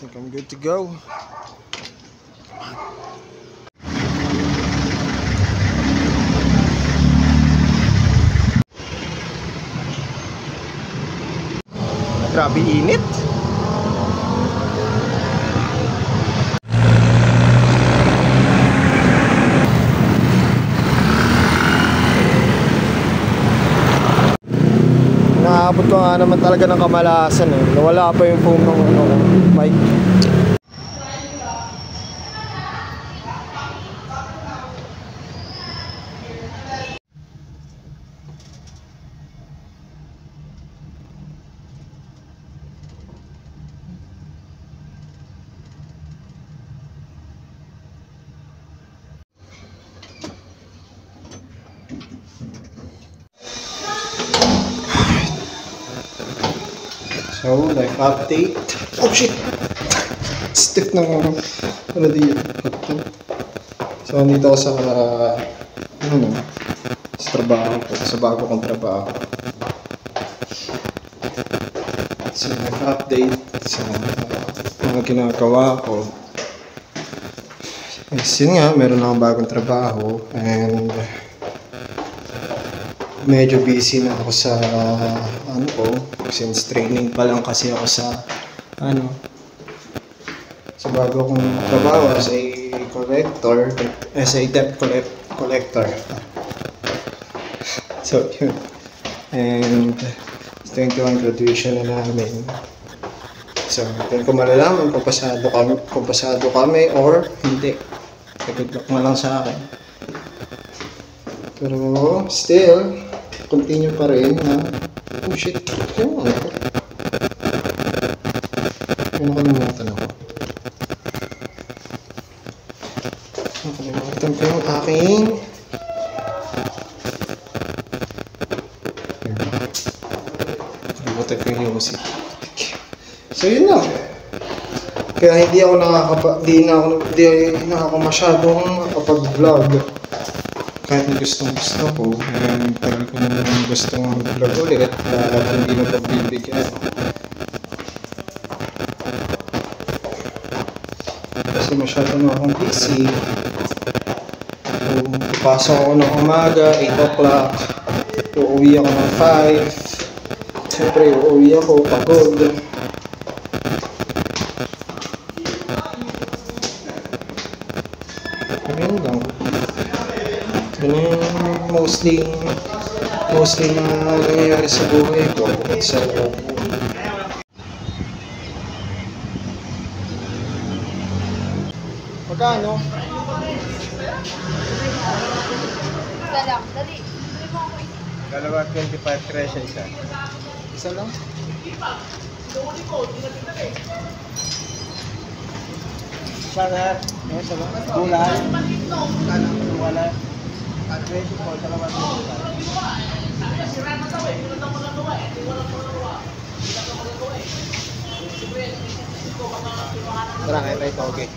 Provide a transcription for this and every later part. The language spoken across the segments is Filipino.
think I'm good to go. Grabe init. Naabot ko nga naman talaga ng kamalasan eh. Nawala pa yung foam ng bike. So, life update. Oh shit! Stiff ng ano dito. So, nandito ako sa sa trabaho ko. Sa bago kong trabaho. So, life update sa mga ginagawa ko. Yes, yun nga, meron akong bagong trabaho and medyo busy na ako sa ano ko, since training pa lang kasi ako sa sa bago kong trabaho as a collector, as a debt collector. So yun, and it's 21 graduation na namin. So doon ko malalaman kung pasado kami or hindi. Good luck na lang sa akin. Pero still, continue pa rin na oh shit, yung ano ko? Yung nakalimutan ako. Nakalimutan ko yung aking nakalimutan ko yung yosi. So yun lang. Kaya hindi na ako masyadong makapag-vlog. Kahit na gusto ko, tagal ko naman gustong mag-vlog ulit at hindi na pagbibigyan. Kasi masyado na akong busy. So, pasok ako ng umaga, 8 o'clock. Uuwi ako ng 5. Siyempre, uuwi ako pagod. Ayun lang. Mostly na nangyayari sa buhay ko. So, magkano? Isa lang, dali. Dalawa 25 presyo isa. Isa lang? Sana, isa lang. Gulay. Wala. Presyo po, dalawa 25. Tara, kaya tayo ito, okay.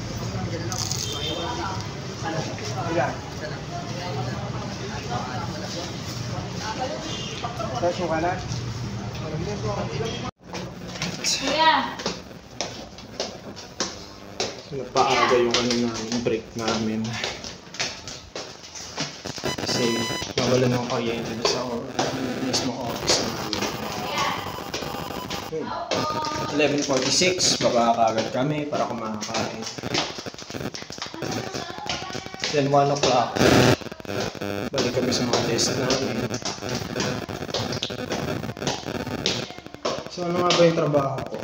Ilan? Presyo ka na? Napaaga yung break namin. Kasi nawala ng kuryente sa mismong office namin. 11:46, makakagad kami para kumakain. Then 1 o'clock, balik kami sa mga desk namin. So ano nga ba yung trabaho ko?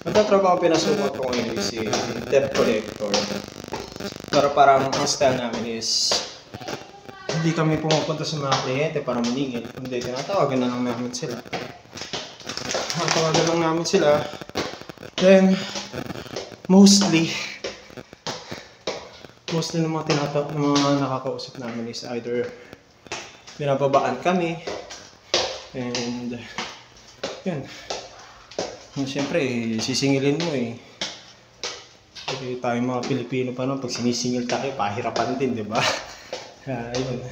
Nagtatrabaho pinasukat ko ngayon si debt collector. Pero parang ang style namin is hindi kami pumupunta sa mga kliyente para maningil. Hindi, tinatawagan na lang namin sila. Tinatawagan lang namin sila. Then, mostly ng mga nakakausap namin is either binababaan kami and yun. Siyempre, sisingilin mo eh. Kasi tayo mga Pilipino pa naman, pag sinisingil tayo, pahirapan din, di ba? Ayun.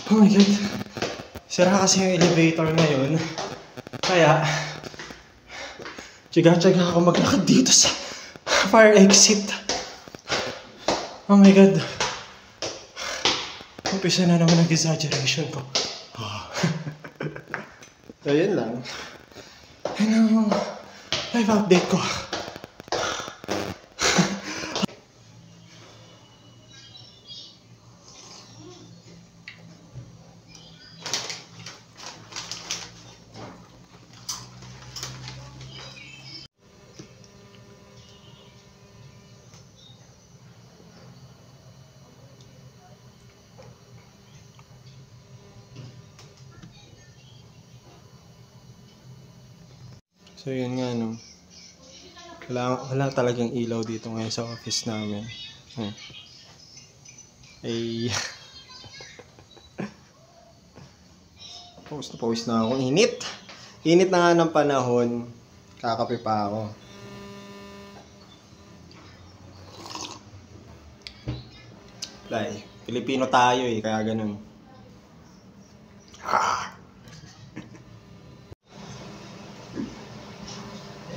Oh my God. Sira kasi yung elevator ngayon. Kaya, Tiyaga-tiyaga ako maglakad dito sa fire exit. Oh my God. Umpisa na naman ang exaggeration ko. Oh. So, yun lang. Yun ang live update ko. So yun nga no. Wala talagang ilaw dito ngayon sa office namin. Ay. Pawis na ako. Init. Init na nga ng panahon. Kakape pa ako. Like, Pilipino tayo eh, kaya ganun.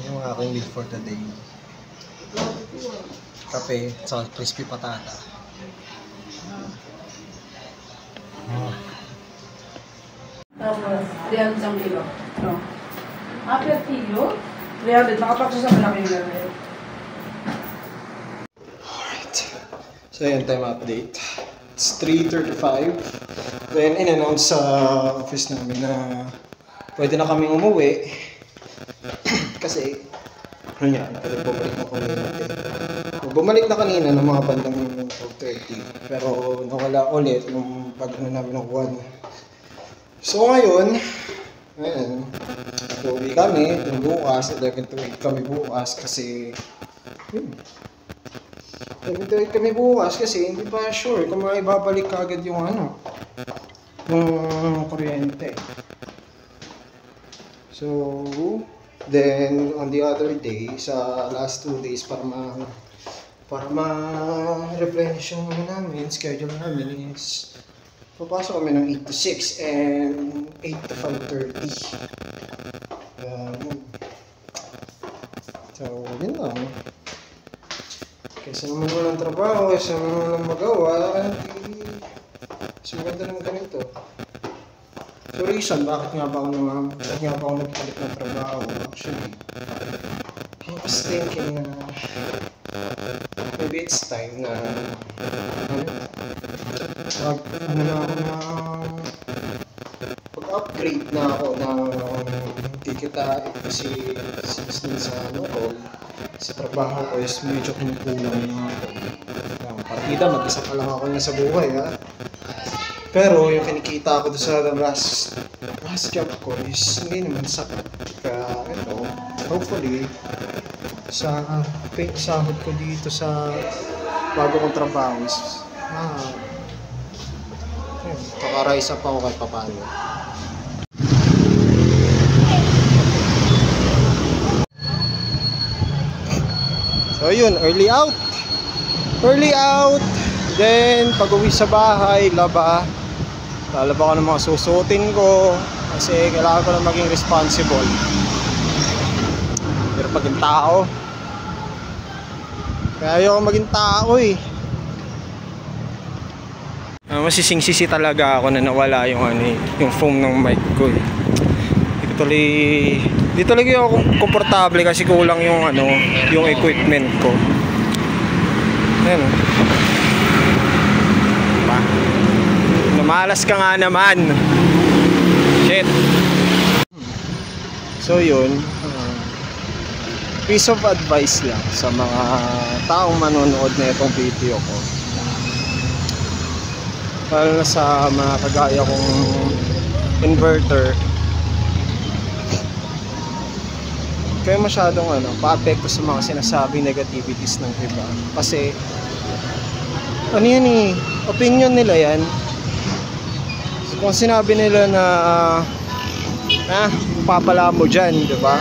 Yung aking meal for today. Kape, sa crispy patata. Tapos, 300 ang kilo. No. Per kilo? 300. Nakapaksa sa malaking level. Alright. So yun, time update. It's 3:35. Then, in-announce sa office namin na pwede na kaming umuwi. Kasi, ano yan, bumalik na kanina natin. Bumalik na kanina ng mga bandang 12:30. Pero nawala ulit nung pag-ano namin ng 1. So ngayon, uwi kami, yung bukas, 11 to 8 kami bukas kasi, yun. 11 to 8 kami bukas kasi hindi pa sure kung maibabalik kagad yung ano, yung kuryente. So, then on the other day, sa last 2 days para ma-replenish yung namin, schedule namin is papasok kami ng 8 to 6 and 8 to 5:30. So, yun lang. Kaysa naman walang trabaho, kaysa naman walang magawa, sumaganda naman ganito. So, reason, bakit nga ba ako nagpalit ng trabaho? Actually, I was thinking na maybe it's time na pag-upgrade na ako na hindi kita kasi since sa sa trabaho ko is medyo kumukulang na partida, mag-isa pa lang ako na sa buhay ha. Pero yung kinikita ko sa last job ko is hindi naman sapat. Kaya ito, hopefully sa sahod ko dito sa bago kong trabaho is kaka-rise up ako kahit papaano. So yun, early out. Then pag uwi sa bahay, lalaba ko ng mga susuotin ko kasi kailangan ko na maging responsible. Pero paging tao, kaya ayoko maging tao eh. Masising-sisi talaga ako na nawala yung yung foam ng mic ko eh. Di talaga ako komportable kasi kulang yung yung equipment ko. Ayan. Diba? Namalas ka nga naman. Shit. So yun, piece of advice lang sa mga taong manonood na itong video ko. Lalo na sa mga kagaya kong inverter, kaya masyadong pa-apekto sa mga sinasabing negativities ng iba. Kasi yan eh, opinion nila yan. Kung sinabi nila na mapapala mo dyan, diba?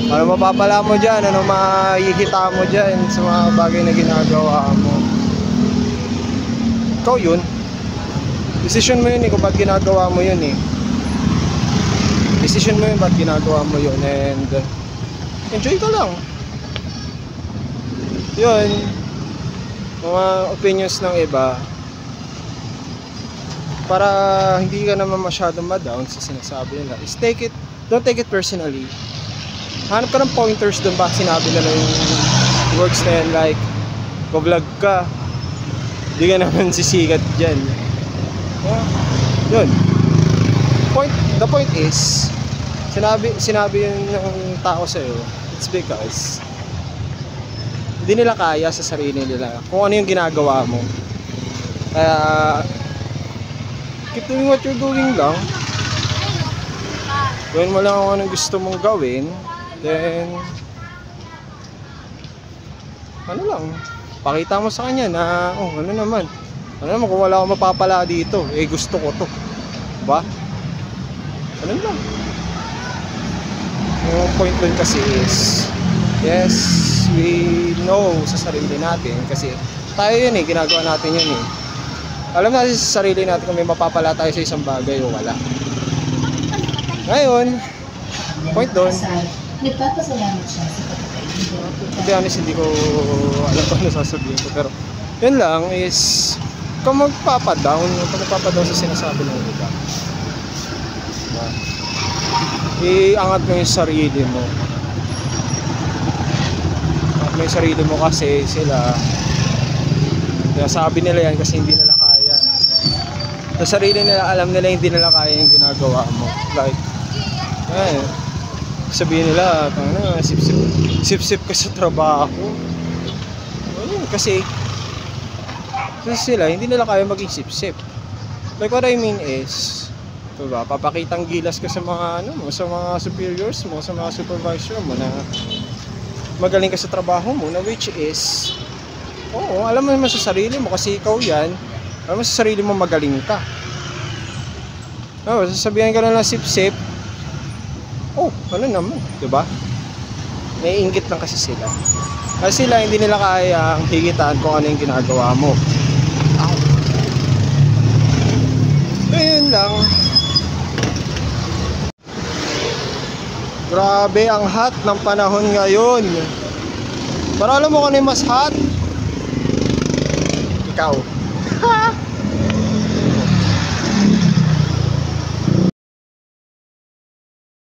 Ano mapapala mo dyan, ano makikita mo dyan sa mga bagay na ginagawa mo. Ikaw yun. Decision mo yun eh kung ba't ginagawa mo yun eh. Decision mo yun ba't ginagawa mo yun. And enjoy ka lang. Yun, mga opinions ng iba, para hindi ka naman masyadong ma-down sa sinasabi nila, is don't take it personally. Hanap ka ng pointers doon ba sinabi nila yung words na yan, like vlog ka, hindi ka naman sisikat dyan. Yun, the point is, sinabi yun ng tao sa'yo, it's because hindi nila kaya sa sarili nila kung ano yung ginagawa mo. Kaya keep doing what you're doing lang. Gawin mo lang kung anong gusto mong gawin. Then ano lang, pakita mo sa kanya na ano naman kung wala akong mapapala dito, gusto ko to, diba? Ano lang. Yung point dun kasi is, yes, we know sa sarili natin kasi tayo yun ginagawa natin yun Alam natin sa sarili natin kung may mapapala tayo sa isang bagay o wala. Ngayon, point doon, nagpapasalamat siya sa pagkakaibigan. to be honest, hindi ko alam kung ano sasabihin ko, pero yun lang is kung magpapadown sa sinasabi ng iba, iangat mo yung sarili mo. Angat mo yung sarili mo kasi sila, sabi nila yan kasi hindi nila kaya. Sa sarili nila, alam nila hindi nila kaya yung ginagawa mo. Like, sabihin nila, sip-sip ka sa trabaho. Kasi sila, hindi nila kaya maging sip-sip. Like, what I mean is, diba, papakitang gilas ka sa mga, sa mga superiors mo, sa mga supervisor mo na magaling ka sa trabaho mo, na which is, alam mo naman sa sarili mo kasi ikaw yan, alam mo sa sarili mo magaling ka. Sasabihan ka na lang sip-sip, ano naman, diba? Naiinggit lang kasi sila. Kasi sila hindi nila kaya ang higitan kung ano yung ginagawa mo. Ayun lang. Grabe ang hot ng panahon ngayon. Para alam mo kung ano yung mas hot? Ikaw.